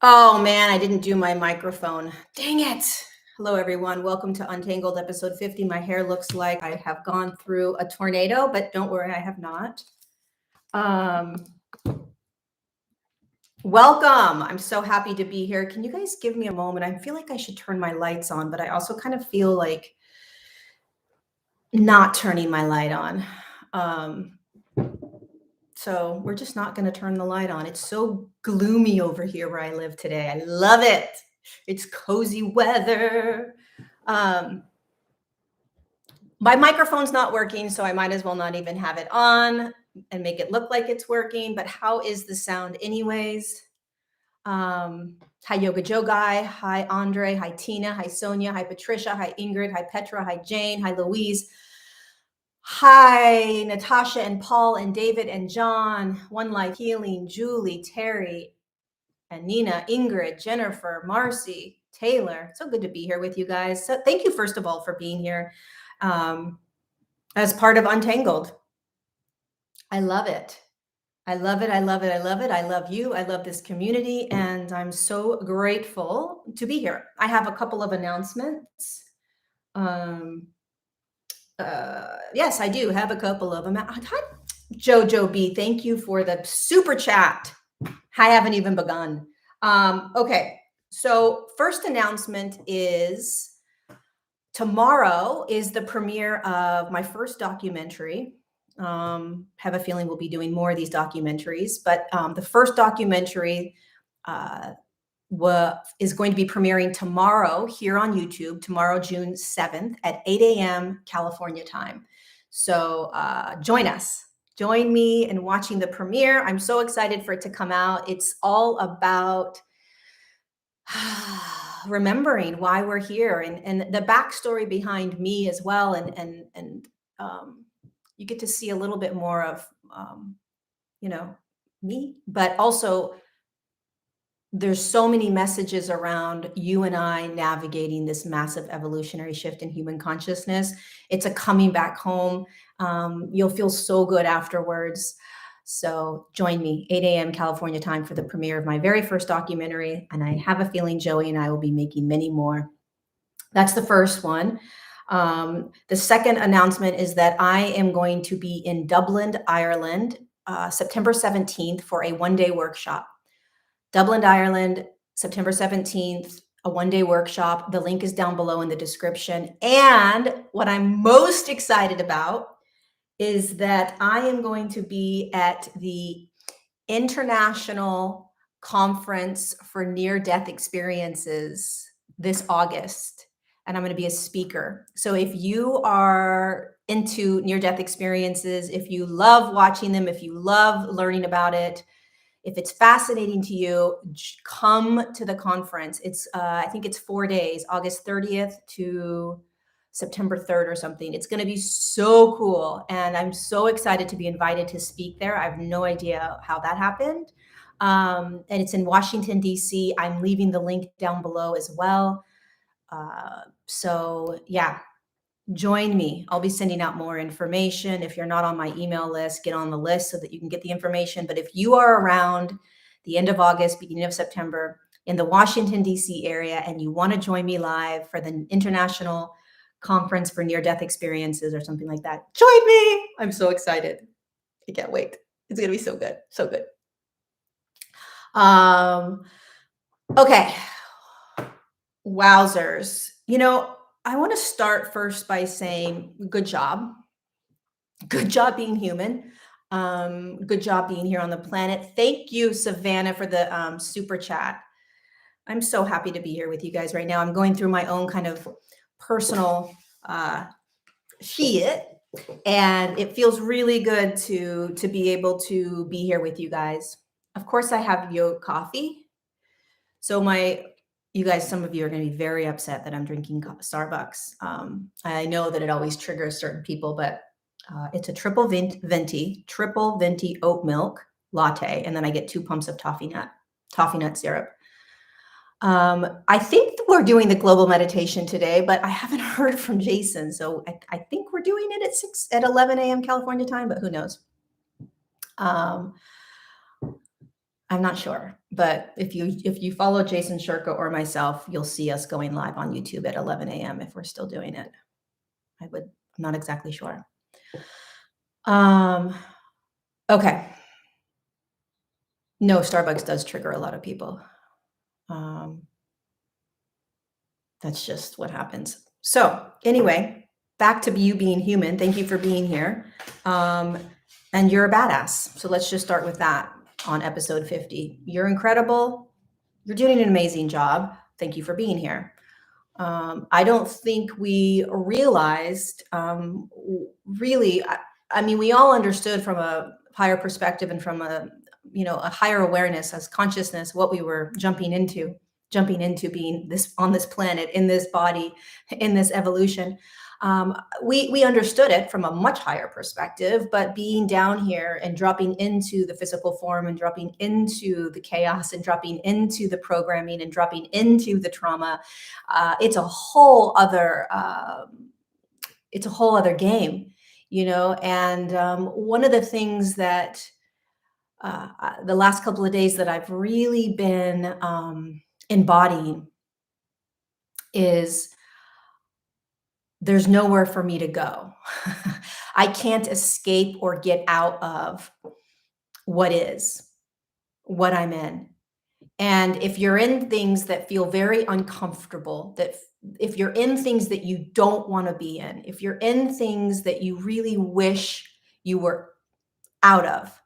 Oh man, I didn't do my microphone. Dang it. Hello, everyone. Welcome to Untangled, episode 50. My hair looks like I have gone through a tornado, but don't worry, I have not. Welcome. I'm so happy to be here. Can you guys give me a moment? I feel like I should turn my lights on, but I also kind of feel like not turning my light on. So we're just not going to turn the light on. It's so gloomy over here where I live today. I love it. It's cozy weather. My microphone's not working, so I might as well not even have it on and make it look like it's working. But how is the sound anyways? Hi, Yoga Joe Guy. Hi, Andre. Hi, Tina. Hi, Sonia. Hi, Patricia. Hi, Ingrid. Hi, Petra. Hi, Jane. Hi, Louise. Hi, Natasha and Paul and David and John, One Life Healing, Julie, Terry, and Nina, Ingrid, Jennifer, Marcy, Taylor. So good to be here with you guys. So thank you, first of all, for being here as part of Untangled. I love it. I love it. I love it. I love it. I love you. I love this community. And I'm so grateful to be here. I have a couple of announcements. Yes, I do have a couple of them. Hi, Jojo B. Thank you for the super chat. I haven't even begun. Okay, so first announcement is tomorrow is the premiere of my first documentary. Have a feeling we'll be doing more of these documentaries, but the first documentary is going to be premiering tomorrow here on YouTube, tomorrow, June 7th at 8 a.m. California time. So join us. Join me in watching the premiere. I'm so excited for it to come out. It's all about remembering why we're here and the backstory behind me as well. And you get to see a little bit more of, me, but also there's so many messages around you and I navigating this massive evolutionary shift in human consciousness. It's a coming back home. You'll feel so good afterwards. So join me 8 a.m. California time for the premiere of my very first documentary. And I have a feeling Joey and I will be making many more. That's the first one. The second announcement is that I am going to be in Dublin, Ireland, September 17th for a one-day workshop. Dublin, Ireland, September 17th, a one-day workshop. The link is down below in the description. And what I'm most excited about is that I am going to be at the International Conference for Near-Death Experiences this August, and I'm going to be a speaker. So if you are into near-death experiences, if you love watching them, if you love learning about it, if it's fascinating to you, come to the conference. It's, I think it's 4 days, August 30th to September 3rd or something. It's going to be so cool. And I'm so excited to be invited to speak there. I have no idea how that happened. And it's in Washington, D.C. I'm leaving the link down below as well. So yeah, join me. I'll be sending out more information. If you're not on my email list, get on the list so that you can get the information. But if you are around the end of August, beginning of September in the Washington, D.C. area, and you want to join me live for the International Conference for Near-Death Experiences or something like that, join me. I'm so excited. I can't wait. It's going to be so good. So good. Okay. Wowzers. I want to start first by saying good job. Good job being human. Good job being here on the planet. Thank you, Savannah, for the super chat. I'm so happy to be here with you guys right now. I'm going through my own kind of personal shit, and it feels really good to be able to be here with you guys. Of course, I have yo coffee. So you guys, some of you are going to be very upset that I'm drinking Starbucks. I know that it always triggers certain people, but it's a triple venti oat milk latte, and then I get 2 pumps of toffee nut syrup. I think we're doing the global meditation today, but I haven't heard from Jason, so I think we're doing it at 11 a.m. California time, but who knows? I'm not sure, but if you follow Jason Shurka or myself, you'll see us going live on YouTube at 11 a.m. if we're still doing it. I'm not exactly sure. Okay. No, Starbucks does trigger a lot of people. That's just what happens. So anyway, back to you being human. Thank you for being here. And you're a badass. So let's just start with that on episode 50. You're incredible. You're doing an amazing job. Thank you for being here. I don't think we realized really, I mean, we all understood from a higher perspective and from a higher awareness as consciousness, what we were jumping into being this on this planet, in this body, in this evolution. We understood it from a much higher perspective, but being down here and dropping into the physical form and dropping into the chaos and dropping into the programming and dropping into the trauma, it's a whole other game, And one of the things that the last couple of days that I've really been embodying is there's nowhere for me to go. I can't escape or get out of what I'm in. And if you're in things that feel very uncomfortable, that if you're in things that you don't want to be in, if you're in things that you really wish you were out of,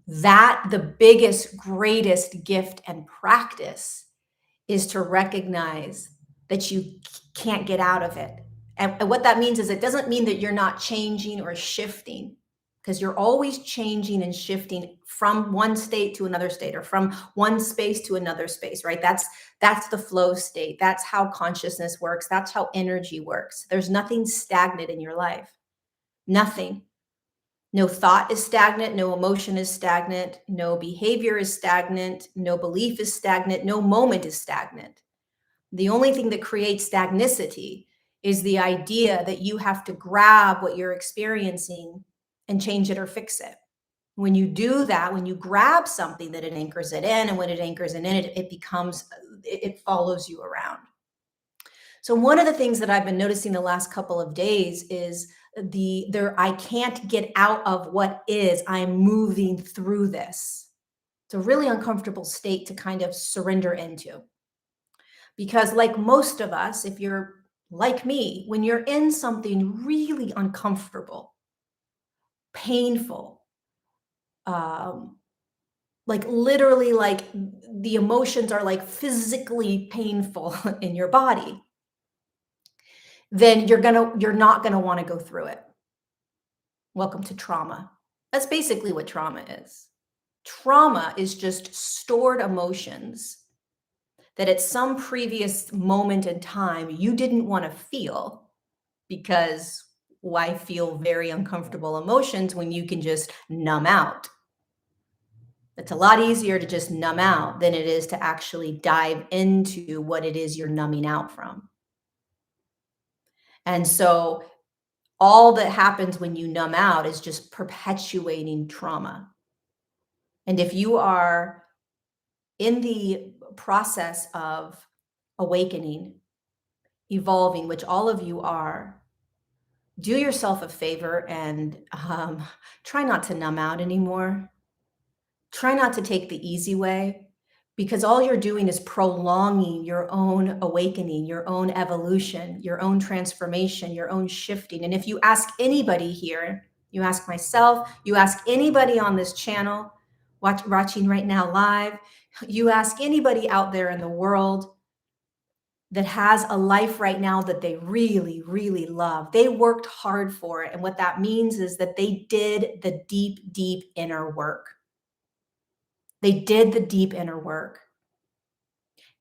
that the biggest, greatest gift and practice is to recognize that you can't get out of it. And what that means is it doesn't mean that you're not changing or shifting, because you're always changing and shifting from one state to another state, or from one space to another space, right? That's the flow state. That's how consciousness works. That's how energy works. There's nothing stagnant in your life. Nothing. No thought is stagnant. No emotion is stagnant. No behavior is stagnant. No belief is stagnant. No moment is stagnant. The only thing that creates stagnicity is the idea that you have to grab what you're experiencing and change it or fix it. When you do that, when you grab something, that it anchors it in, and when it anchors it in, it follows you around. So one of the things that I've been noticing the last couple of days is I can't get out of what is. I'm moving through this. It's a really uncomfortable state to kind of surrender into. Because like most of us, if you're like me, when you're in something really uncomfortable, painful, like literally, like the emotions are like physically painful in your body, then you're not gonna want to go through it. Welcome to trauma. That's basically what trauma is. Trauma is just stored emotions that at some previous moment in time you didn't want to feel, because why feel very uncomfortable emotions when you can just numb out? It's a lot easier to just numb out than it is to actually dive into what it is you're numbing out from. And so all that happens when you numb out is just perpetuating trauma. And if you are in the process of awakening, evolving, which all of you are, do yourself a favor and try not to numb out anymore. Try not to take the easy way, because all you're doing is prolonging your own awakening, your own evolution, your own transformation, your own shifting. And if you ask anybody here, you ask myself, you ask anybody on this channel watching right now live, you ask anybody out there in the world that has a life right now that they really, really love. They worked hard for it. And what that means is that they did the deep, deep inner work. They did the deep inner work.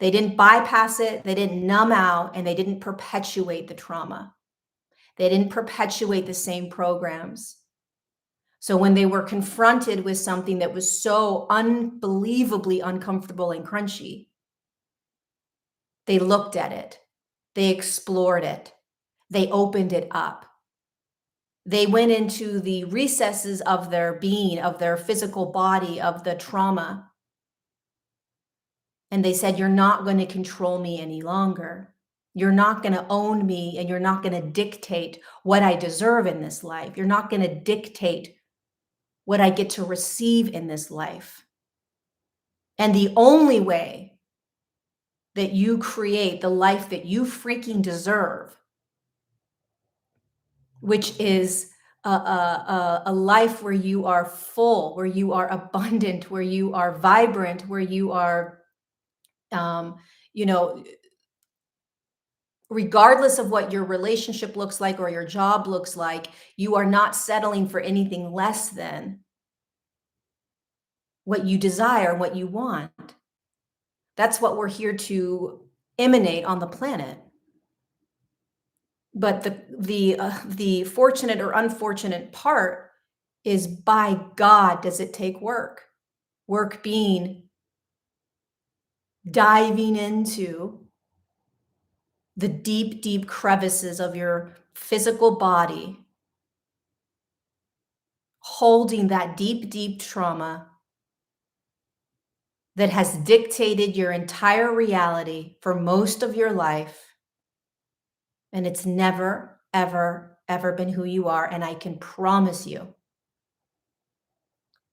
They didn't bypass it. They didn't numb out, and they didn't perpetuate the trauma. They didn't perpetuate the same programs. So when they were confronted with something that was so unbelievably uncomfortable and crunchy, they looked at it. They explored it. They opened it up. They went into the recesses of their being, of their physical body, of the trauma. And they said, you're not going to control me any longer. You're not going to own me, and you're not going to dictate what I deserve in this life. You're not going to dictate what I get to receive in this life. And the only way that you create the life that you freaking deserve, which is a life where you are full, where you are abundant, where you are vibrant, where you are, you know, regardless of what your relationship looks like or your job looks like, you are not settling for anything less than what you desire, what you want. That's what we're here to emanate on the planet. But the fortunate or unfortunate part is, by God, does it take work? Work being diving into the deep, deep crevices of your physical body, holding that deep, deep trauma that has dictated your entire reality for most of your life. And it's never, ever, ever been who you are. And I can promise you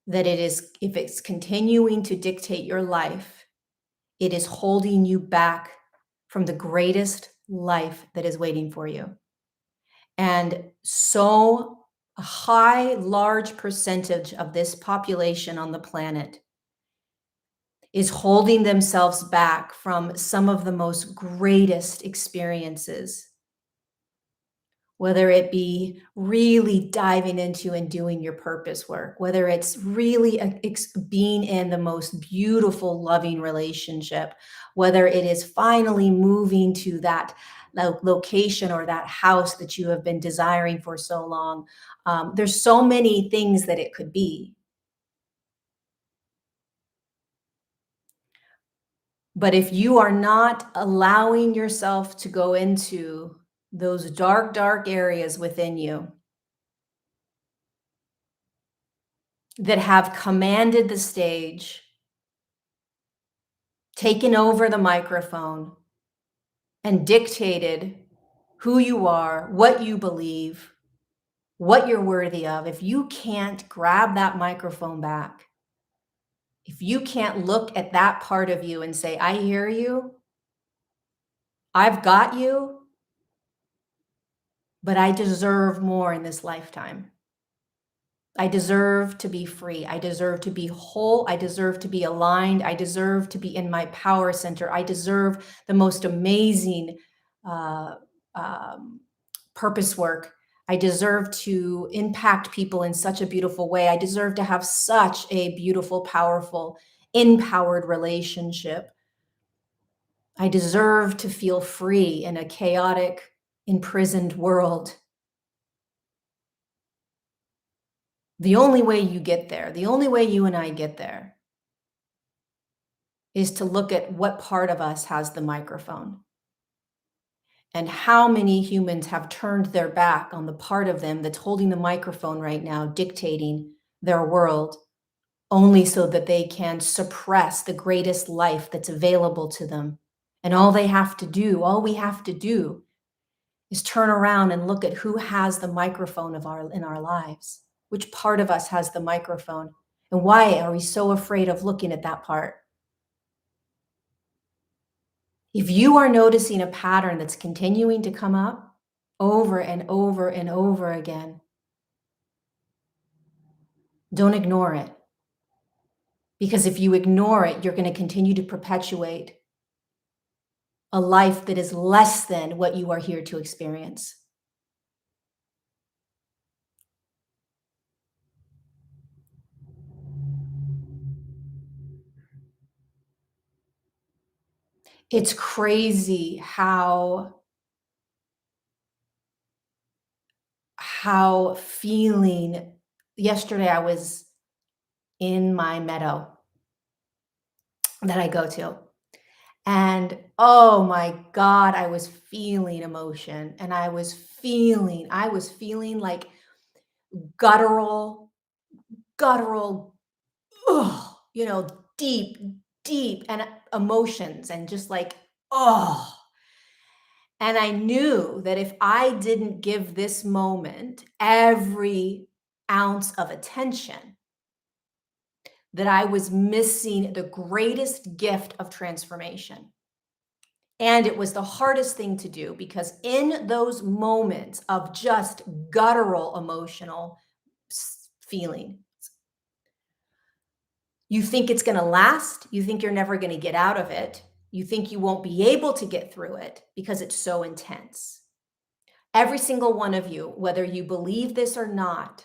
that it is, if it's continuing to dictate your life, it is holding you back from the greatest life that is waiting for you. And so a high, large percentage of this population on the planet is holding themselves back from some of the most greatest experiences, whether it be really diving into and doing your purpose work, whether it's really being in the most beautiful, loving relationship, whether it is finally moving to that location or that house that you have been desiring for so long. There's so many things that it could be. But if you are not allowing yourself to go into those dark, dark areas within you that have commanded the stage, taken over the microphone, and dictated who you are, what you believe, what you're worthy of, if you can't grab that microphone back, if you can't look at that part of you and say, I hear you, I've got you, but I deserve more in this lifetime. I deserve to be free. I deserve to be whole. I deserve to be aligned. I deserve to be in my power center. I deserve the most amazing uh, purpose work. I deserve to impact people in such a beautiful way. I deserve to have such a beautiful, powerful, empowered relationship. I deserve to feel free in a chaotic, imprisoned world. The only way you get there, the only way you and I get there, is to look at what part of us has the microphone, and how many humans have turned their back on the part of them that's holding the microphone right now, dictating their world, only so that they can suppress the greatest life that's available to them. And all they have to do, all we have to do, is turn around and look at who has the microphone in our lives. Which part of us has the microphone? And why are we so afraid of looking at that part? If you are noticing a pattern that's continuing to come up over and over and over again, don't ignore it. Because if you ignore it, you're going to continue to perpetuate a life that is less than what you are here to experience. It's crazy how feeling. Yesterday I was in my meadow that I go to, and oh my God, I was feeling emotion, and I was feeling like guttural, guttural, ugh, you know, deep, deep and emotions and just like, oh. And I knew that if I didn't give this moment every ounce of attention, that I was missing the greatest gift of transformation. And it was the hardest thing to do because in those moments of just guttural emotional feeling, you think it's going to last. You think you're never going to get out of it. You think you won't be able to get through it because it's so intense. Every single one of you, whether you believe this or not,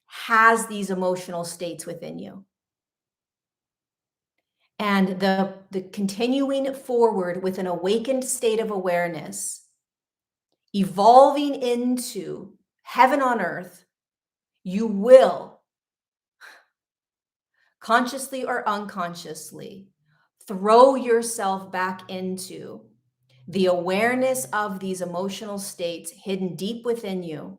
has these emotional states within you. And the continuing forward with an awakened state of awareness, evolving into heaven on earth, you will, consciously or unconsciously, throw yourself back into the awareness of these emotional states hidden deep within you,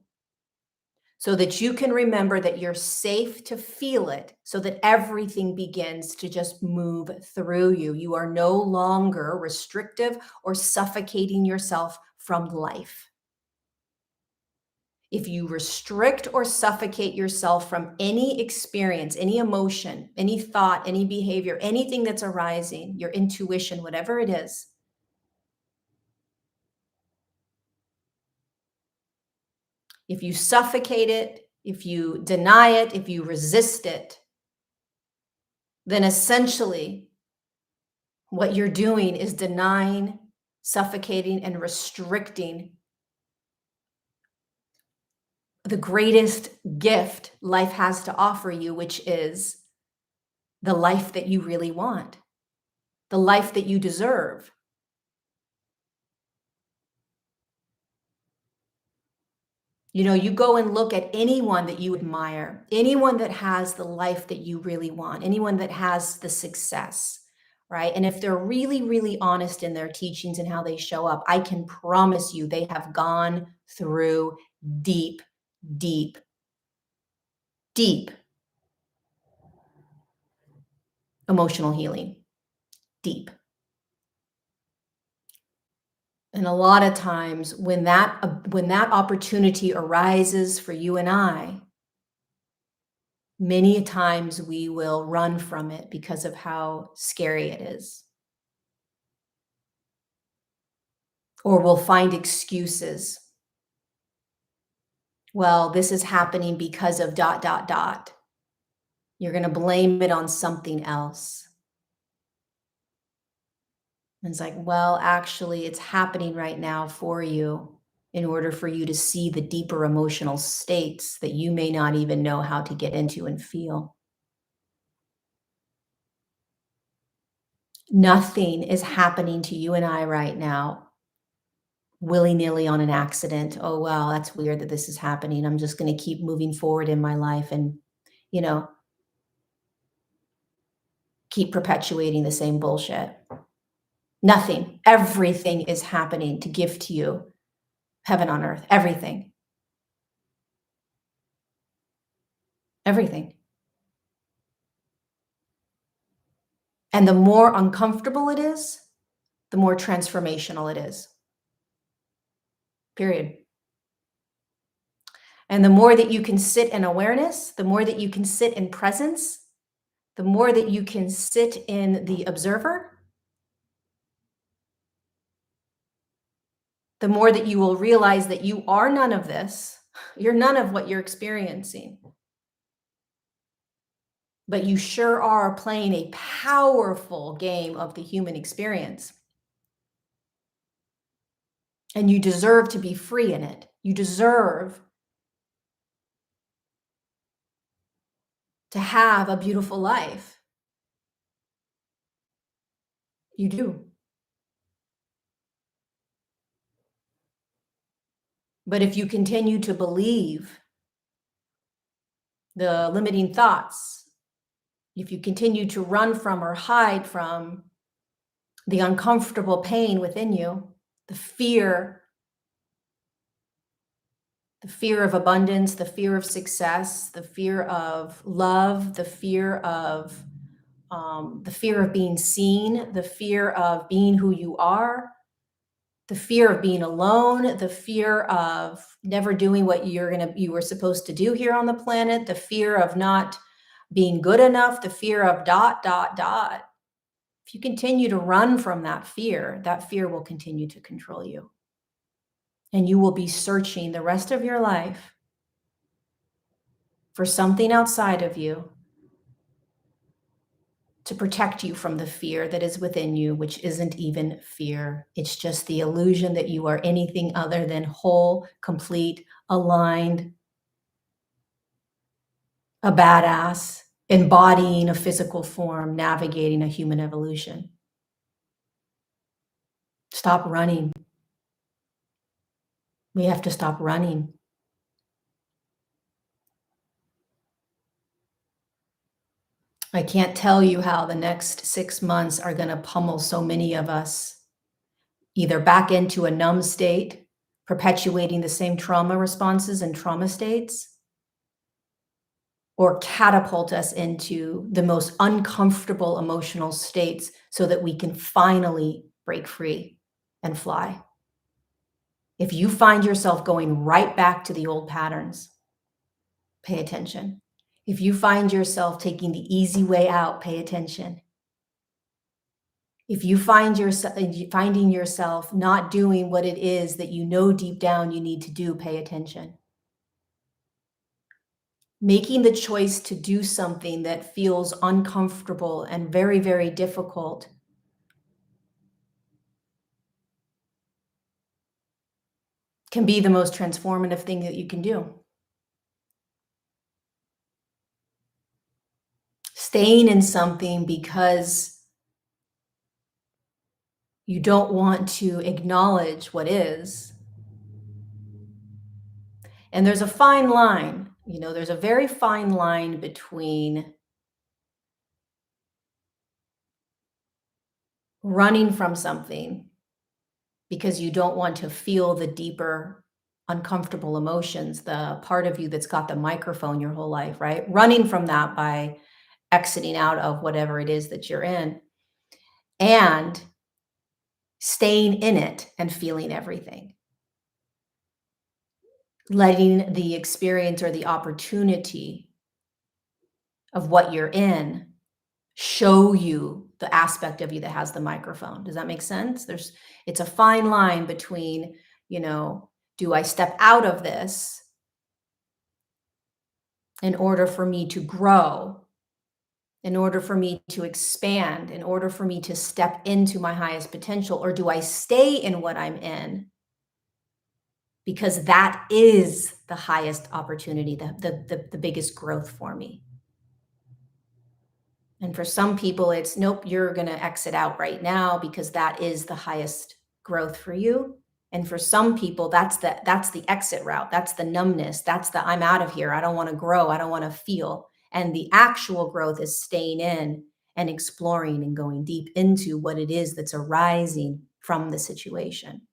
so that you can remember that you're safe to feel it, so that everything begins to just move through you. You are no longer restrictive or suffocating yourself from life. If you restrict or suffocate yourself from any experience, any emotion, any thought, any behavior, anything that's arising, your intuition, whatever it is, if you suffocate it, if you deny it, if you resist it, then essentially what you're doing is denying, suffocating, and restricting the greatest gift life has to offer you, which is the life that you really want, the life that you deserve. You know, you go and look at anyone that you admire, anyone that has the life that you really want, anyone that has the success, right? And if they're really, really honest in their teachings and how they show up, I can promise you they have gone through deep, deep, deep emotional healing, deep. And a lot of times when that opportunity arises for you and I, many times we will run from it because of how scary it is. Or we'll find excuses. Well, this is happening because of ... You're going to blame it on something else. And it's like, well, actually, it's happening right now for you in order for you to see the deeper emotional states that you may not even know how to get into and feel. Nothing is happening to you and I right now willy-nilly on an accident. Oh, wow, that's weird that this is happening. I'm just going to keep moving forward in my life and, you know, keep perpetuating the same bullshit. Nothing. Everything is happening to give to you heaven on earth. Everything. Everything. And the more uncomfortable it is, the more transformational it is. Period. And the more that you can sit in awareness, the more that you can sit in presence, the more that you can sit in the observer, the more that you will realize that you are none of this. You're none of what you're experiencing. But you sure are playing a powerful game of the human experience. And you deserve to be free in it. You deserve to have a beautiful life. You do. But if you continue to believe the limiting thoughts, if you continue to run from or hide from the uncomfortable pain within you, the fear The fear of abundance, the fear of success, the fear of love, the fear of being seen, the fear of being who you are, the fear of being alone, the fear of never doing what you were supposed to do here on the planet, the fear of not being good enough, the fear of ... If you continue to run from that fear will continue to control you. And you will be searching the rest of your life for something outside of you to protect you from the fear that is within you, which isn't even fear. It's just the illusion that you are anything other than whole, complete, aligned, a badass, embodying a physical form, navigating a human evolution. Stop running. We have to stop running. I can't tell you how the next 6 months are going to pummel so many of us either back into a numb state, perpetuating the same trauma responses and trauma states, or catapult us into the most uncomfortable emotional states so that we can finally break free and fly. If you find yourself going right back to the old patterns, pay attention. If you find yourself taking the easy way out, pay attention. If you find finding yourself not doing what it is that you know deep down you need to do, pay attention. Making the choice to do something that feels uncomfortable and very, very difficult can be the most transformative thing that you can do. Staying in something because you don't want to acknowledge what is. And there's a fine line, there's a very fine line between running from something because you don't want to feel the deeper, uncomfortable emotions, the part of you that's got the microphone your whole life, right? Running from that by exiting out of whatever it is that you're in, and staying in it and feeling everything. Letting the experience or the opportunity of what you're in show you the aspect of you that has the microphone. Does that make sense? It's a fine line between, do I step out of this in order for me to grow, in order for me to expand, in order for me to step into my highest potential, or do I stay in what I'm in because that is the highest opportunity, the biggest growth for me? And for some people, it's nope, you're going to exit out right now because that is the highest growth for you. And for some people, that's the exit route. That's the numbness. That's the I'm out of here. I don't want to grow. I don't want to feel. And the actual growth is staying in and exploring and going deep into what it is that's arising from the situation.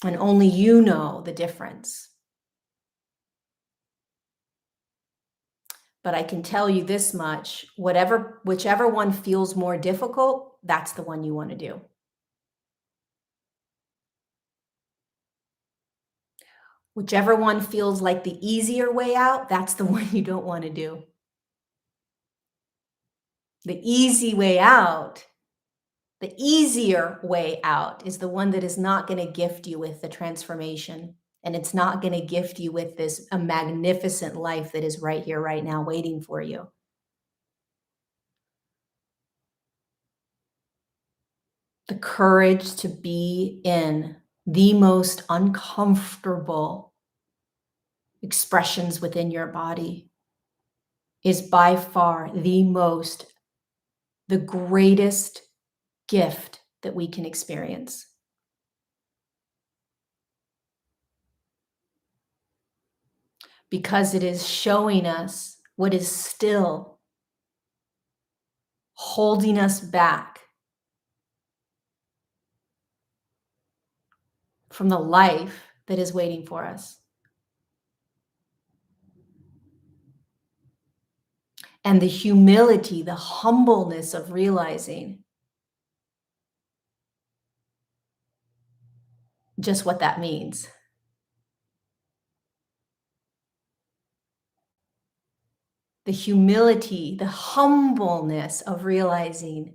And only you know the difference. But I can tell you this much, whichever one feels more difficult, that's the one you want to do. Whichever one feels like the easier way out, that's the one you don't want to do. The easy way out, the easier way out is the one that is not going to gift you with the transformation. And it's not going to gift you with a magnificent life that is right here, right now, waiting for you. The courage to be in the most uncomfortable expressions within your body is by far the greatest gift that we can experience. Because it is showing us what is still holding us back from the life that is waiting for us. And the humility, the humbleness of realizing just what that means. The humility, the humbleness of realizing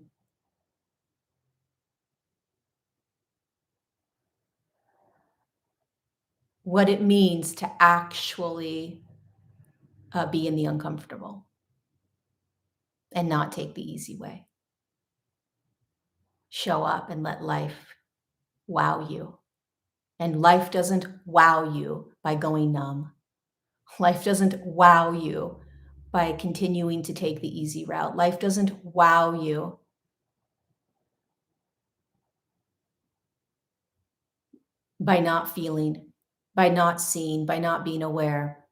what it means to actually be in the uncomfortable and not take the easy way. Show up and let life wow you. And life doesn't wow you by going numb. Life doesn't wow you by continuing to take the easy route. Life doesn't wow you by not feeling, by not seeing, by not being aware,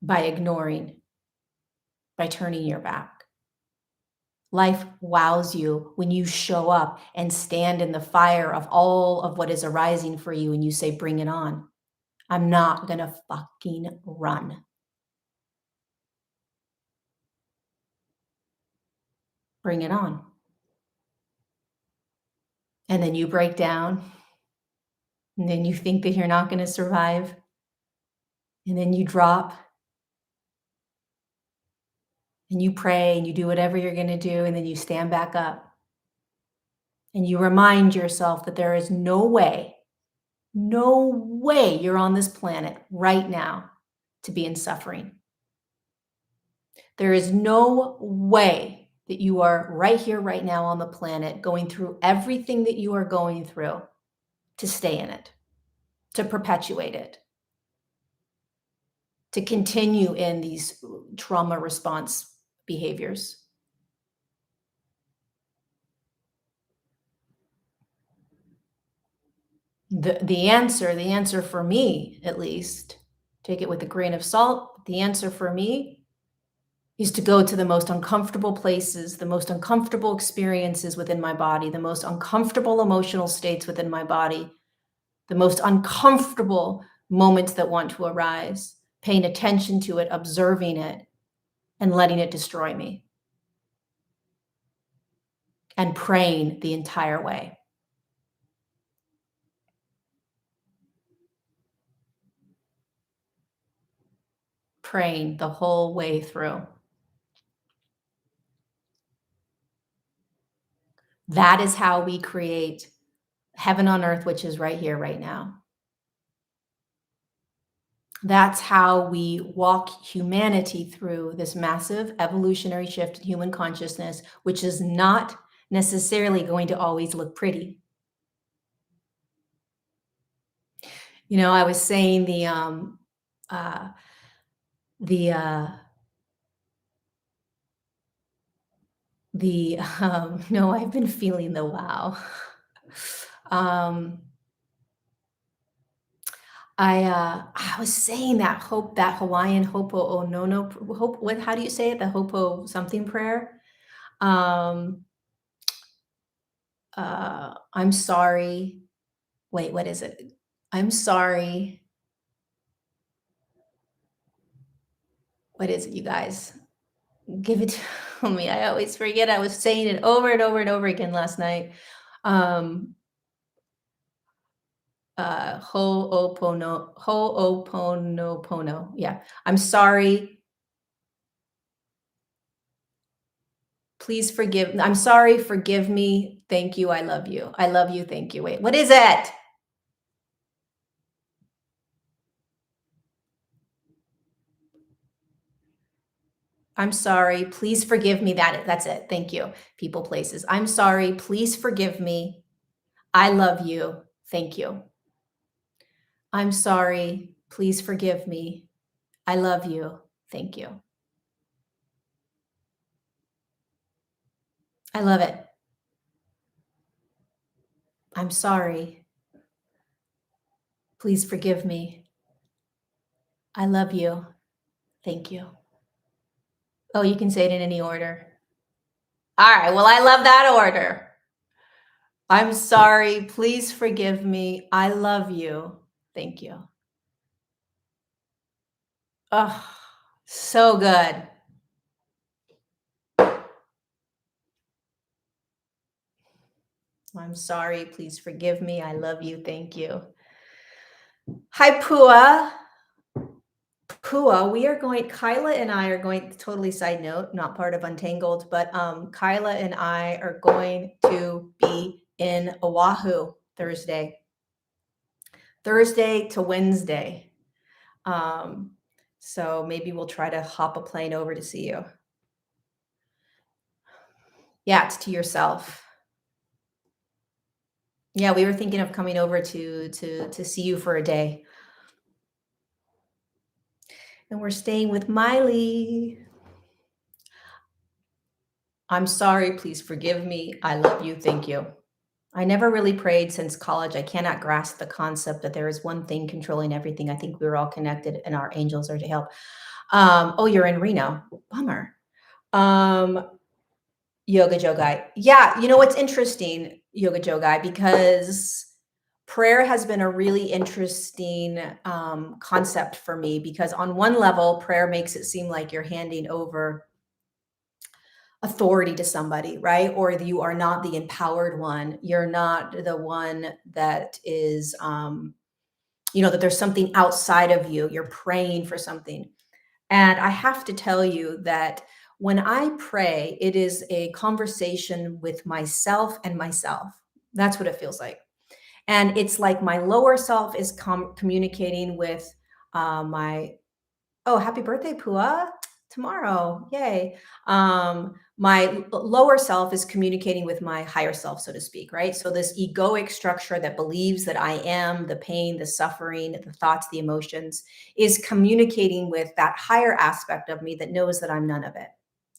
by ignoring, by turning your back. Life wows you when you show up and stand in the fire of all of what is arising for you and you say, bring it on. I'm not gonna fucking run. Bring it on. And then you break down, and then you think that you're not gonna survive, and then you drop, and you pray, and you do whatever you're gonna do, and then you stand back up. And you remind yourself that there is no way you're on this planet right now to be in suffering. There is no way that you are right here, right now on the planet, going through everything that you are going through to stay in it, to perpetuate it, to continue in these trauma response behaviors. The answer for me, at least, take it with a grain of salt, the answer for me is to go to the most uncomfortable places, the most uncomfortable experiences within my body, the most uncomfortable emotional states within my body, the most uncomfortable moments that want to arise, paying attention to it, observing it, and letting it destroy me. And praying the entire way. Praying the whole way through. That is how we create heaven on earth, which is right here, right now. That's how we walk humanity through this massive evolutionary shift in human consciousness, which is not necessarily going to always look pretty. You know, I was saying no, I've been feeling the wow. I was saying that hope, that Hawaiian hopo'onono, hope, what, how do you say it? The hopo something prayer. I'm sorry. Wait, what is it? I'm sorry. What is it, you guys? Give it to me. I always forget. I was saying it over and over and over again last night. Ho'oponopono. Yeah. I'm sorry. Please forgive. I'm sorry. Forgive me. Thank you. I love you. I love you. Thank you. Wait, what is it? I'm sorry. Please forgive me. That's it. Thank you. People, places. I'm sorry. Please forgive me. I love you. Thank you. I'm sorry. Please forgive me. I love you. Thank you. I love it. I'm sorry. Please forgive me. I love you. Thank you. Oh, you can say it in any order. All right. Well, I love that order. I'm sorry. Please forgive me. I love you. Thank you. Oh, so good. I'm sorry. Please forgive me. I love you. Thank you. Hi, Pua. Pua, we are going, Kyla and I are going, totally side note, not part of Untangled, but Kyla and I are going to be in Oahu Thursday. Thursday to Wednesday. Um, so maybe we'll try to hop a plane over to see you. Yeah, it's to yourself. Yeah, we were thinking of coming over to see you for a day. And we're staying with Miley. I'm sorry, please forgive me. I love you. Thank you. I never really prayed since college. I cannot grasp the concept that there is one thing controlling everything. I think we're all connected and our angels are to help. Oh, you're in Reno. Bummer. Um, Yoga Jogai. Yeah, you know what's interesting, Yoga Jogai, because prayer has been a really interesting concept for me because on one level, prayer makes it seem like you're handing over authority to somebody, right? Or you are not the empowered one. You're not the one that is, that there's something outside of you. You're praying for something. And I have to tell you that when I pray, it is a conversation with myself and myself. That's what it feels like. And it's like my lower self is communicating with my Oh, happy birthday, Pua. Tomorrow. Yay. My lower self is communicating with my higher self, so to speak, right? So this egoic structure that believes that I am the pain, the suffering, the thoughts, the emotions is communicating with that higher aspect of me that knows that I'm none of it.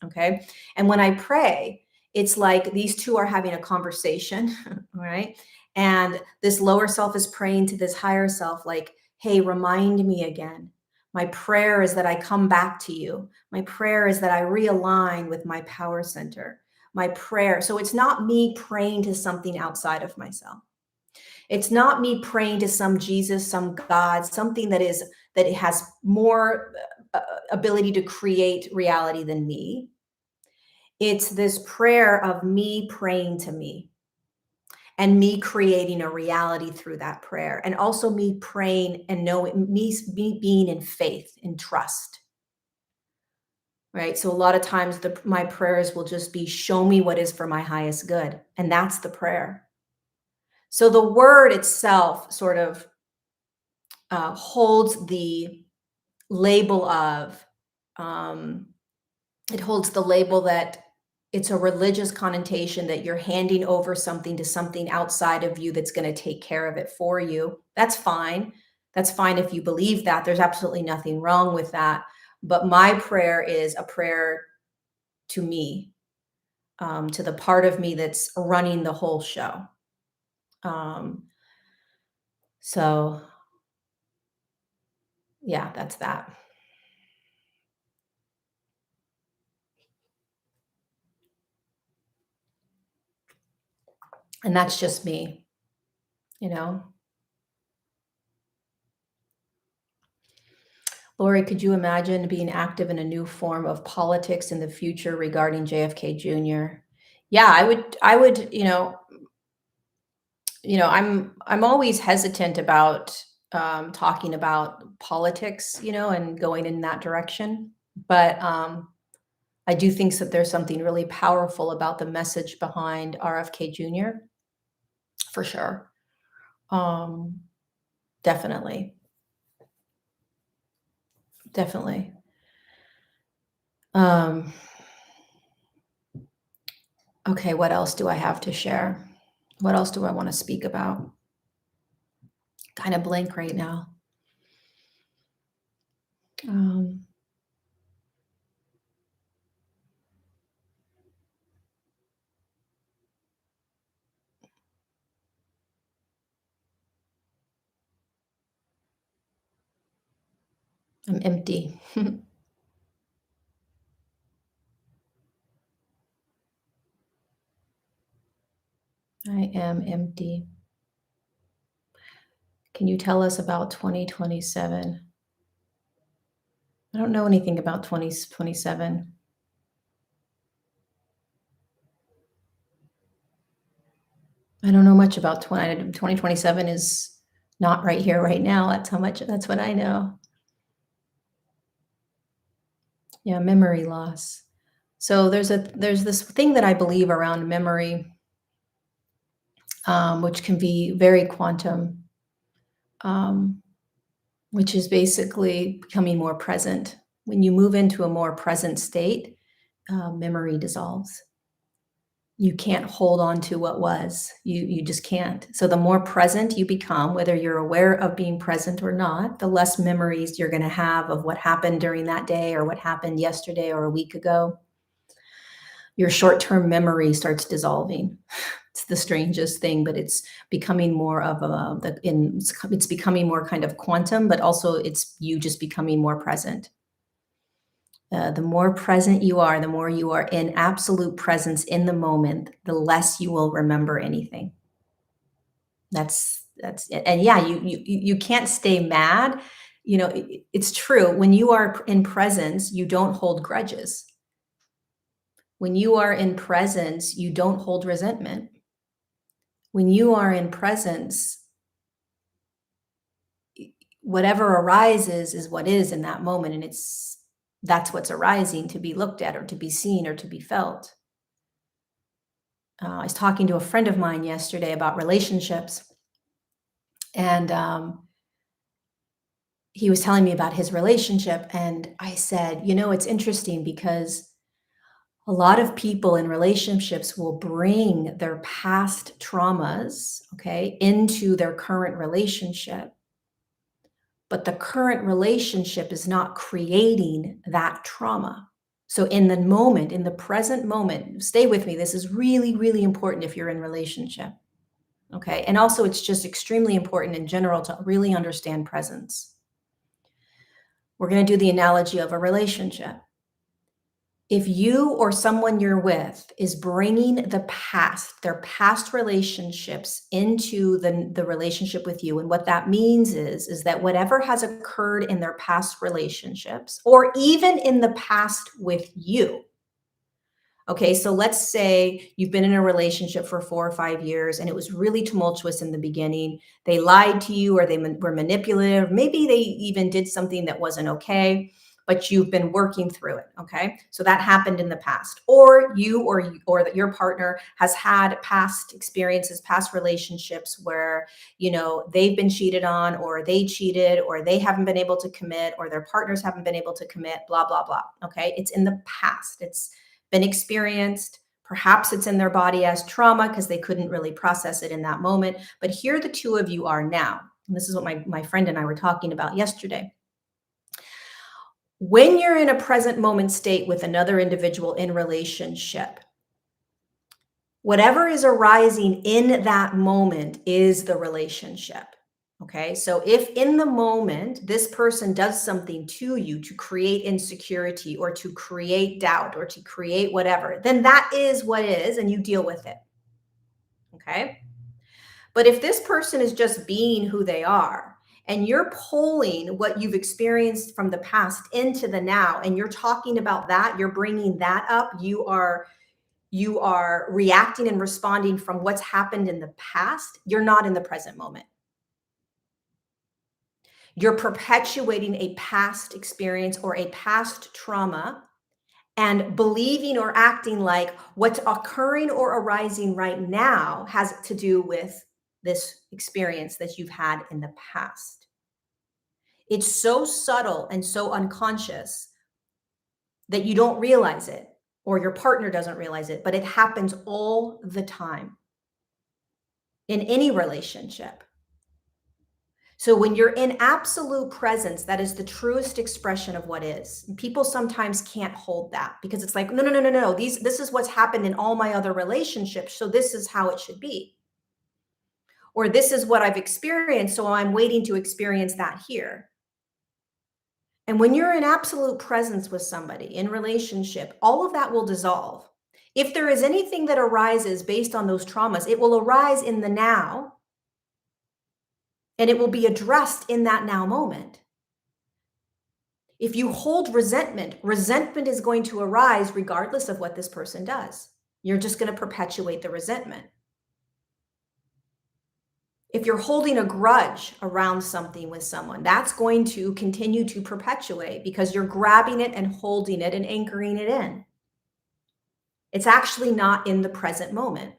Okay. And when I pray, it's like these two are having a conversation, right? And this lower self is praying to this higher self, like, hey, remind me again. My prayer is that I come back to you. My prayer is that I realign with my power center. My prayer. So it's not me praying to something outside of myself. It's not me praying to some Jesus, some God, something that it has more ability to create reality than me. It's this prayer of me praying to me and me creating a reality through that prayer, and also me praying and knowing me being in faith, in trust. Right? So a lot of times my prayers will just be, show me what is for my highest good. And that's the prayer. So the word itself sort of holds the label of, um, it holds the label that it's a religious connotation, that you're handing over something to something outside of you that's going to take care of it for you. That's fine. That's fine if you believe that. There's absolutely nothing wrong with that. But my prayer is a prayer to me, to the part of me that's running the whole show. Um, so yeah, that's that. And that's just me, you know. Lori, could you imagine being active in a new form of politics in the future regarding JFK Jr.? Yeah, I would, I'm always hesitant about talking about politics, and going in that direction. But I do think that there's something really powerful about the message behind RFK Jr. for sure. Um, definitely, definitely. Um, okay, what else do I have to share? What else do I want to speak about? Kind of blank right now. Um, I'm empty. I am empty. Can you tell us about 2027? I don't know anything about 2027. I don't know much about 2027 is not right here, right now. That's what I know. Yeah, memory loss. So there's this thing that I believe around memory, which can be very quantum, um, which is basically becoming more present. When you move into a more present state, memory dissolves. You can't hold on to what was. You just can't. So the more present you become, whether you're aware of being present or not, the less memories you're going to have of what happened during that day or what happened yesterday or a week ago. Your short-term memory starts dissolving. It's the strangest thing, but it's becoming more of it's becoming more kind of quantum, but also it's you just becoming more present. The more present you are, the more you are in absolute presence in the moment, the less you will remember anything. That's it. And yeah, you can't stay mad. You know, it's true. When you are in presence, you don't hold grudges. When you are in presence, you don't hold resentment. When you are in presence, whatever arises is what is in that moment, and that's what's arising to be looked at or to be seen or to be felt. I was talking to a friend of mine yesterday about relationships, and he was telling me about his relationship, and I said, you know, it's interesting because a lot of people in relationships will bring their past traumas, okay, into their current relationship. But the current relationship is not creating that trauma. So in the moment, in the present moment, stay with me. This is really, really important if you're in relationship. Okay. And also it's just extremely important in general to really understand presence. We're going to do the analogy of a relationship. If you or someone you're with is bringing their past relationships into the relationship with you, and what that means is that whatever has occurred in their past relationships, or even in the past with you. Okay, so let's say you've been in a relationship for 4 or 5 years and it was really tumultuous in the beginning. They lied to you or they were manipulative. Maybe they even did something that wasn't okay, but you've been working through it. Okay, so that happened in the past. Or that your partner has had past experiences, past relationships where, you know, they've been cheated on, or they cheated, or they haven't been able to commit, or their partners haven't been able to commit, blah, blah, blah. Okay, it's in the past. It's been experienced. Perhaps it's in their body as trauma because they couldn't really process it in that moment. But here the two of you are now. And this is what my friend and I were talking about yesterday. When you're in a present moment state with another individual in relationship, whatever is arising in that moment is the relationship. Okay, so if in the moment this person does something to you to create insecurity or to create doubt or to create whatever, then that is what is, and you deal with it. Okay, but if this person is just being who they are, and you're pulling what you've experienced from the past into the now, and you're talking about that, you're bringing that up, you are reacting and responding from what's happened in the past, you're not in the present moment. You're perpetuating a past experience or a past trauma and believing or acting like what's occurring or arising right now has to do with this experience that you've had in the past. It's so subtle and so unconscious that you don't realize it, or your partner doesn't realize it, but it happens all the time in any relationship. So when you're in absolute presence, that is the truest expression of what is. And people sometimes can't hold that because it's like, no, no, no, no, no. This is what's happened in all my other relationships. So this is how it should be. Or this is what I've experienced. So I'm waiting to experience that here. And when you're in absolute presence with somebody in relationship, all of that will dissolve. If there is anything that arises based on those traumas, it will arise in the now, and it will be addressed in that now moment. If you hold resentment, resentment is going to arise regardless of what this person does. You're just going to perpetuate the resentment. If you're holding a grudge around something with someone, that's going to continue to perpetuate because you're grabbing it and holding it and anchoring it in. It's actually not in the present moment.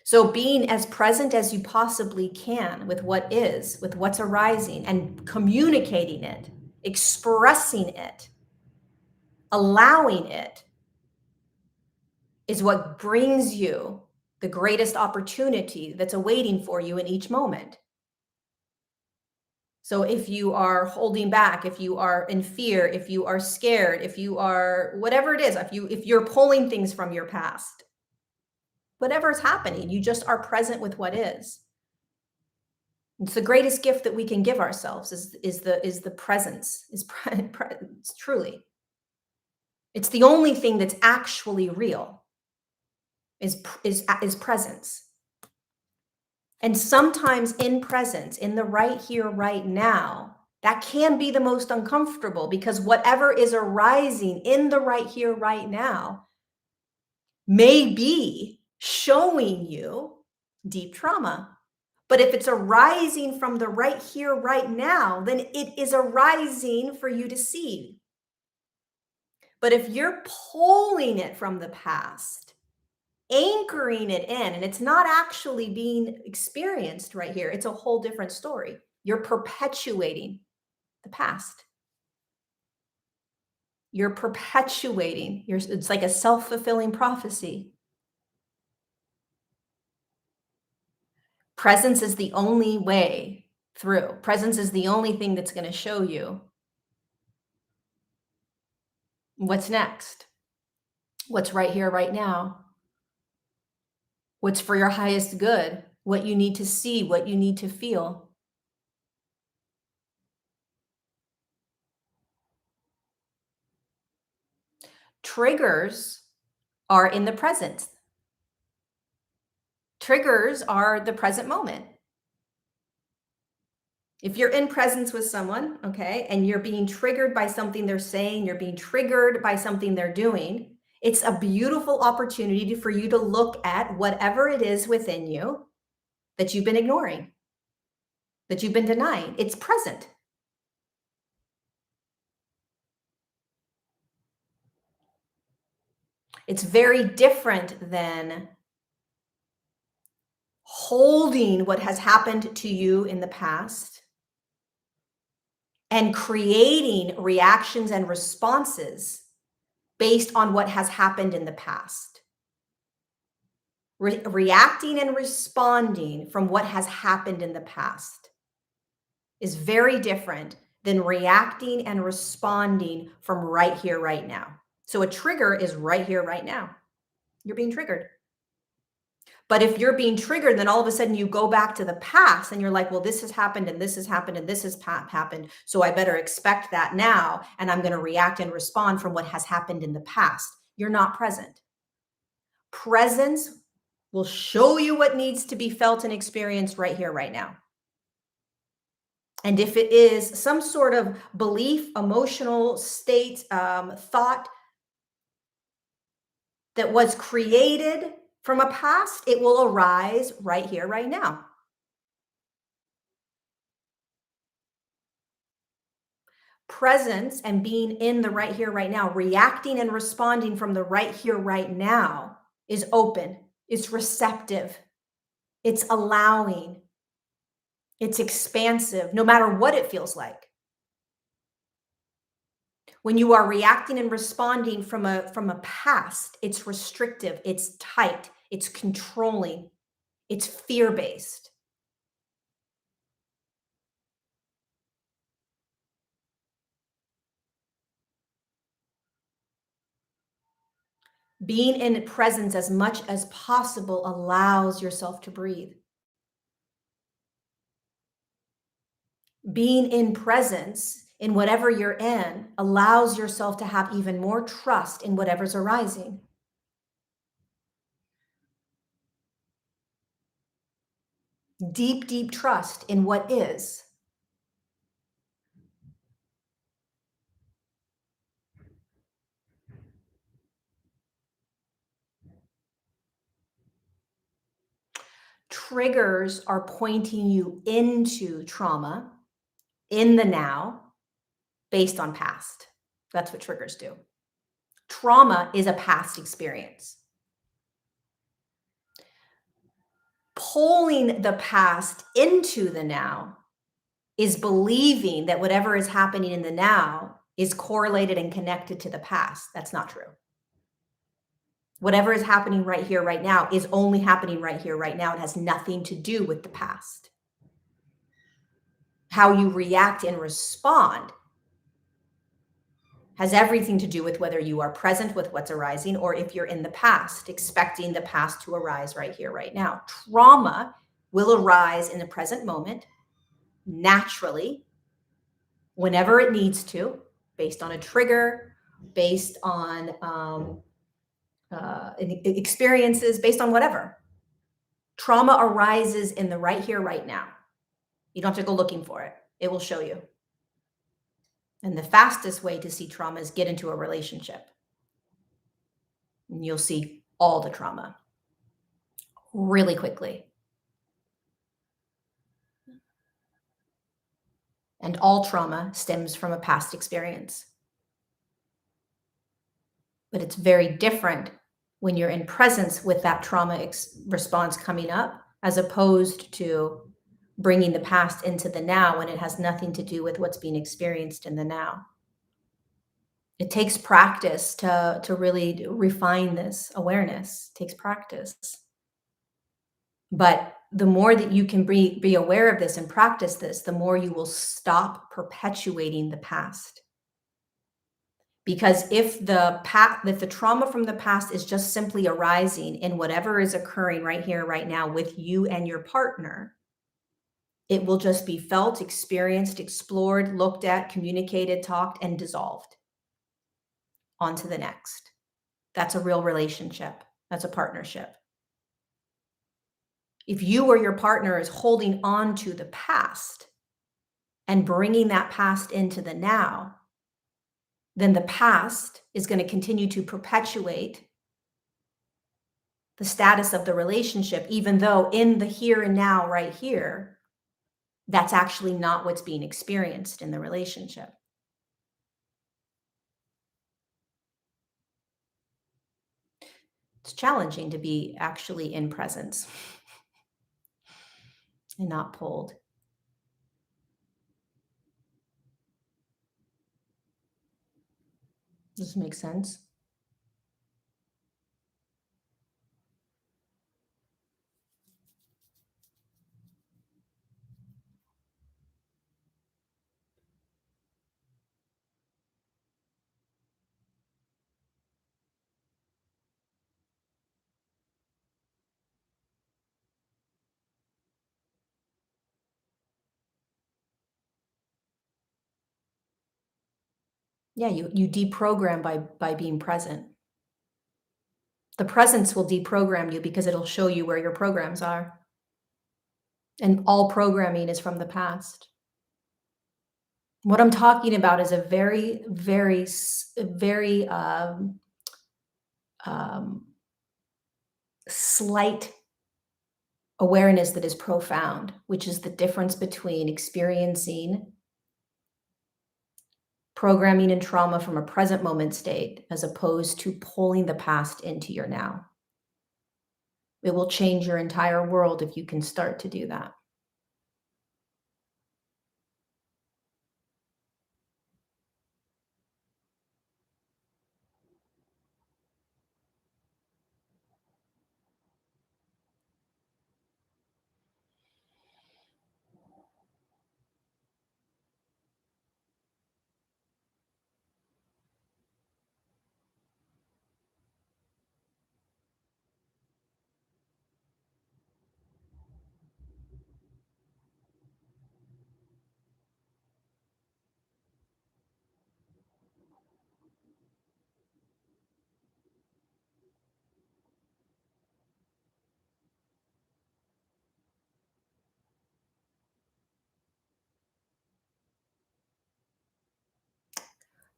So being as present as you possibly can with what is, with what's arising, and communicating it, expressing it, allowing it, is what brings you the greatest opportunity that's awaiting for you in each moment. So if you are holding back, if you are in fear, if you are scared, if you are whatever it is, if you're pulling things from your past, whatever's happening, you just are present with what is. It's the greatest gift that we can give ourselves is the presence, presence, truly. It's the only thing that's actually real is presence. And sometimes in presence, in the right here, right now, that can be the most uncomfortable because whatever is arising in the right here, right now may be showing you deep trauma. But if it's arising from the right here, right now, then it is arising for you to see. But if you're pulling it from the past, anchoring it in, and it's not actually being experienced right here, it's a whole different story. You're perpetuating the past. You're perpetuating, it's like a self-fulfilling prophecy. Presence is the only way through. Presence is the only thing that's going to show you what's next, what's right here, right now, what's for your highest good, what you need to see, what you need to feel. Triggers are in the present. Triggers are the present moment. If you're in presence with someone, okay, and you're being triggered by something they're saying, you're being triggered by something they're doing, it's a beautiful opportunity for you to look at whatever it is within you that you've been ignoring, that you've been denying. It's present. It's very different than holding what has happened to you in the past and creating reactions and responses based on what has happened in the past. Reacting and responding from what has happened in the past is very different than reacting and responding from right here, right now. So a trigger is right here, right now. You're being triggered. But if you're being triggered, then all of a sudden you go back to the past and you're like, well, this has happened and this has happened and this has happened. So I better expect that now. And I'm going to react and respond from what has happened in the past. You're not present. Presence will show you what needs to be felt and experienced right here, right now. And if it is some sort of belief, emotional state, thought that was created from a past, it will arise right here, right now. Presence and being in the right here, right now, reacting and responding from the right here, right now is open, it's receptive, it's allowing, it's expansive, no matter what it feels like. When you are reacting and responding from a past, it's restrictive, it's tight, it's controlling, it's fear-based. Being in presence as much as possible allows yourself to breathe. Being in presence in whatever you're in allows yourself to have even more trust in whatever's arising. Deep, deep trust in what is. Triggers are pointing you into trauma in the now based on past. That's what triggers do. Trauma is a past experience. Pulling the past into the now is believing that whatever is happening in the now is correlated and connected to the past. That's not true. Whatever is happening right here, right now is only happening right here, right now. It has nothing to do with the past. How you react and respond has everything to do with whether you are present with what's arising or if you're in the past, expecting the past to arise right here, right now. Trauma will arise in the present moment naturally, whenever it needs to, based on a trigger, based on experiences, based on whatever. Trauma arises in the right here, right now. You don't have to go looking for it. It will show you. And the fastest way to see trauma is get into a relationship. And you'll see all the trauma really quickly. And all trauma stems from a past experience. But it's very different when you're in presence with that trauma response coming up, as opposed to bringing the past into the now when it has nothing to do with what's being experienced in the now. It takes practice to really refine this awareness. It takes practice. But the more that you can be aware of this and practice this, the more you will stop perpetuating the past. Because if the trauma from the past is just simply arising in whatever is occurring right here, right now with you and your partner, it will just be felt, experienced, explored, looked at, communicated, talked, and dissolved. On to the next. That's a real relationship. That's a partnership. If you or your partner is holding on to the past and bringing that past into the now, then the past is going to continue to perpetuate the status of the relationship, even though in the here and now, right here, that's actually not what's being experienced in the relationship. It's challenging to be actually in presence and not pulled. Does this make sense? Yeah, you deprogram by being present. The presence will deprogram you because it'll show you where your programs are. And all programming is from the past. What I'm talking about is a very, very, very slight awareness that is profound, which is the difference between experiencing programming and trauma from a present moment state as opposed to pulling the past into your now. It will change your entire world if you can start to do that.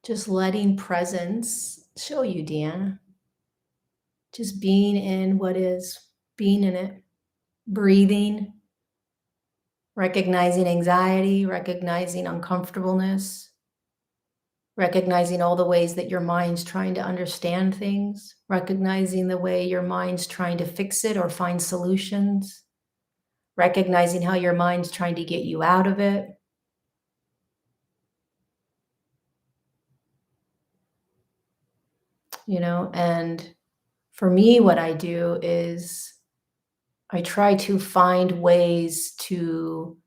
Just letting presence show you, Deanna. Just being in what is, being in it, breathing, recognizing anxiety, recognizing uncomfortableness, recognizing all the ways that your mind's trying to understand things, recognizing the way your mind's trying to fix it or find solutions, recognizing how your mind's trying to get you out of it. You know, and for me, what I do is I try to find ways to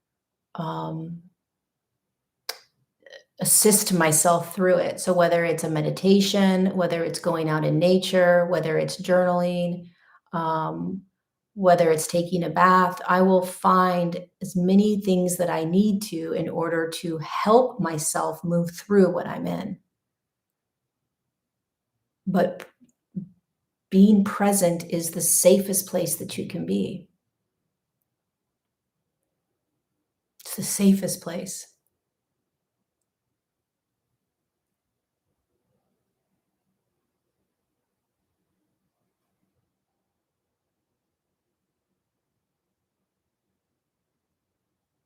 assist myself through it. So whether it's a meditation, whether it's going out in nature, whether it's journaling, um, whether it's taking a bath, I will find as many things that I need to in order to help myself move through what I'm in. But being present is the safest place that you can be. It's the safest place.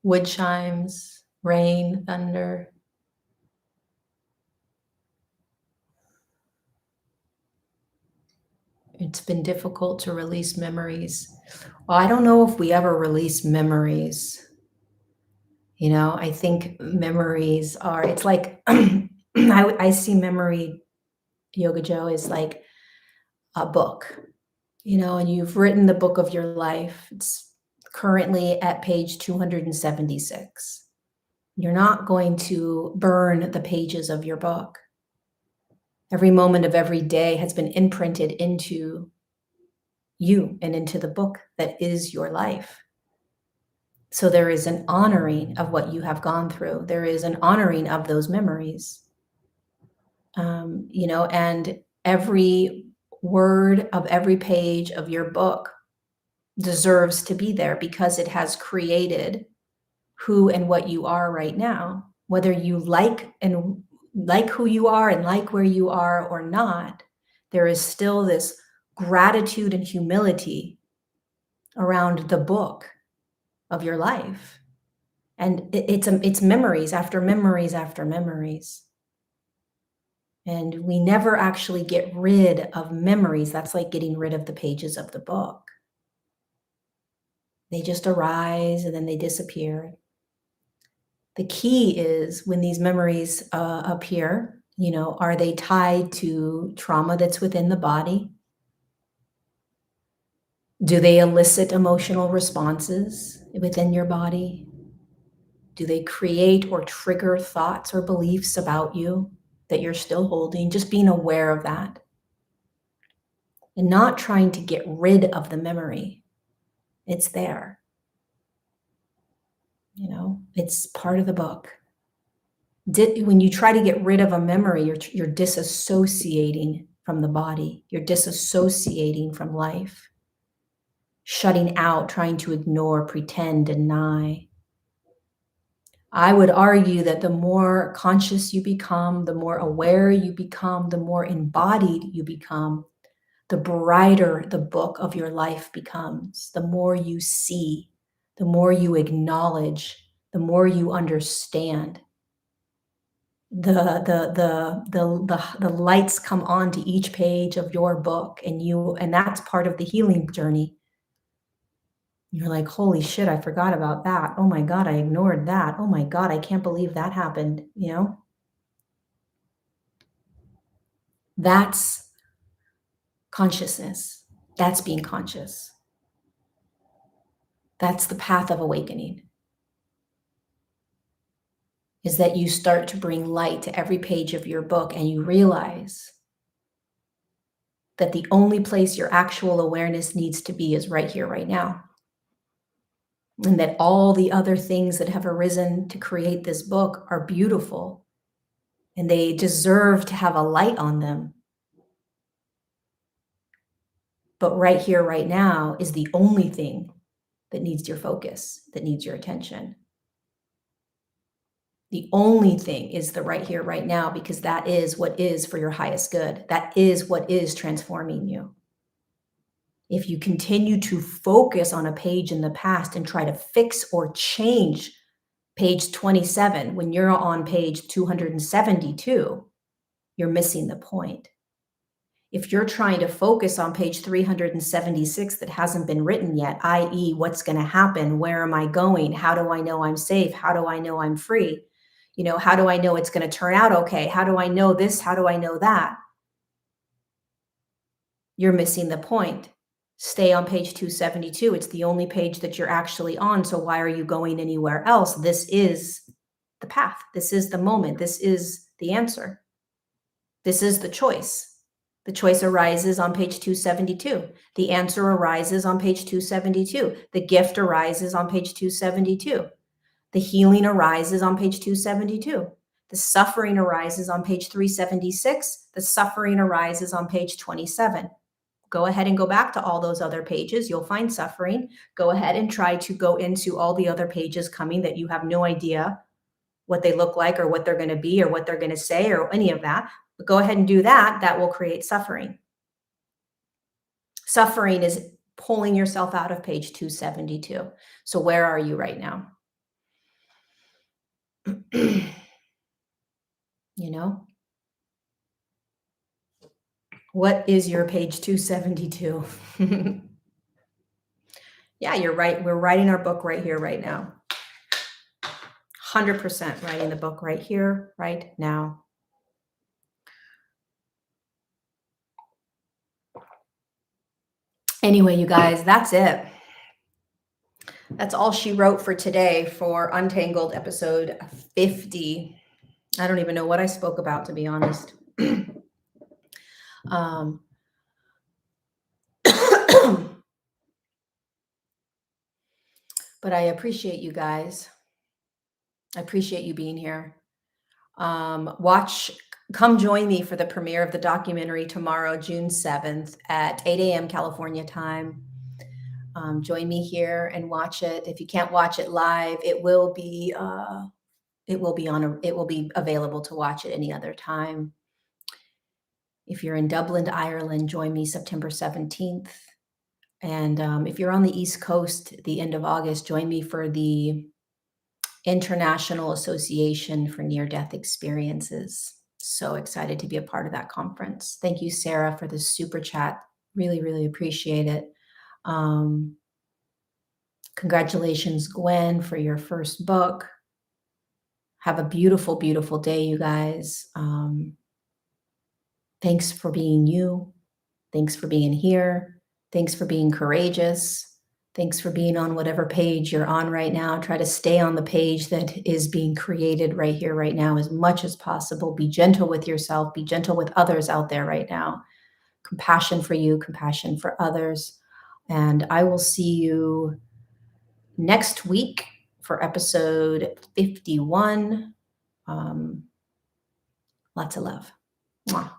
Wood chimes, rain, thunder. It's been difficult to release memories. Well, I don't know if we ever release memories. You know, I think memories are, it's like, I see memory, Yoga Joe, is like a book, you know, and you've written the book of your life. It's currently at page 276. You're not going to burn the pages of your book. Every moment of every day has been imprinted into you and into the book that is your life. So there is an honoring of what you have gone through. There is an honoring of those memories. You know, and every word of every page of your book deserves to be there because it has created who and what you are right now. Whether you like who you are and like where you are or not, there is still this gratitude and humility around the book of your life. And it's memories after memories after memories. And we never actually get rid of memories. That's like getting rid of the pages of the book. They just arise and then they disappear. The key is when these memories appear, you know, are they tied to trauma that's within the body? Do they elicit emotional responses within your body? Do they create or trigger thoughts or beliefs about you that you're still holding? Just being aware of that. And not trying to get rid of the memory. It's there. You know, it's part of the book. When you try to get rid of a memory, you're disassociating from the body. You're disassociating from life. Shutting out, trying to ignore, pretend, deny. I would argue that the more conscious you become, the more aware you become, the more embodied you become, the brighter the book of your life becomes. The more you see, the more you acknowledge, the more you understand. The lights come on to each page of your book, and that's part of the healing journey. You're like, holy shit, I forgot about that. Oh my God, I ignored that. Oh my God, I can't believe that happened, you know? That's consciousness. That's being conscious. That's the path of awakening. Is that you start to bring light to every page of your book and you realize that the only place your actual awareness needs to be is right here, right now. And that all the other things that have arisen to create this book are beautiful and they deserve to have a light on them. But right here, right now is the only thing that needs your focus, that needs your attention. The only thing is the right here, right now, because that is what is for your highest good. That is what is transforming you. If you continue to focus on a page in the past and try to fix or change page 27 when you're on page 272, you're missing the point. If you're trying to focus on page 376 that hasn't been written yet, i.e., what's going to happen? Where am I going? How do I know I'm safe? How do I know I'm free? You know, how do I know it's going to turn out okay? How do I know this? How do I know that? You're missing the point. Stay on page 272. It's the only page that you're actually on. So why are you going anywhere else? This is the path. This is the moment. This is the answer. This is the choice. The choice arises on page 272. The answer arises on page 272. The gift arises on page 272. The healing arises on page 272. The suffering arises on page 376. The suffering arises on page 27. Go ahead and go back to all those other pages. You'll find suffering. Go ahead and try to go into all the other pages coming that you have no idea what they look like or what they're going to be or what they're going to say or any of that. But go ahead and do that. That will create suffering. Suffering is pulling yourself out of page 272. So where are you right now? You know? What is your page 272? Yeah, you're right. We're writing our book right here, right now. 100% writing the book right here, right now. Anyway, you guys, that's it. That's all she wrote for today for Untangled episode 50. I don't even know what I spoke about, to be honest. But I appreciate you guys. I appreciate you being here. Come join me for the premiere of the documentary tomorrow, June 7th at 8 a.m. California time. Join me here and watch it. If you can't watch it live, it will be available to watch at any other time. If you're in Dublin, Ireland, join me September 17th. And if you're on the East Coast, the end of August, join me for the International Association for Near-Death Experiences. So excited to be a part of that conference. Thank you, Sarah, for the super chat. Really, really appreciate it. Congratulations, Gwen, for your first book. Have a beautiful, beautiful day, you guys. Thanks for being you. Thanks for being here. Thanks for being courageous. Thanks for being on whatever page you're on right now. Try to stay on the page that is being created right here, right now, as much as possible. Be gentle with yourself. Be gentle with others out there right now. Compassion for you, compassion for others. And I will see you next week for episode 51. Lots of love. Mwah.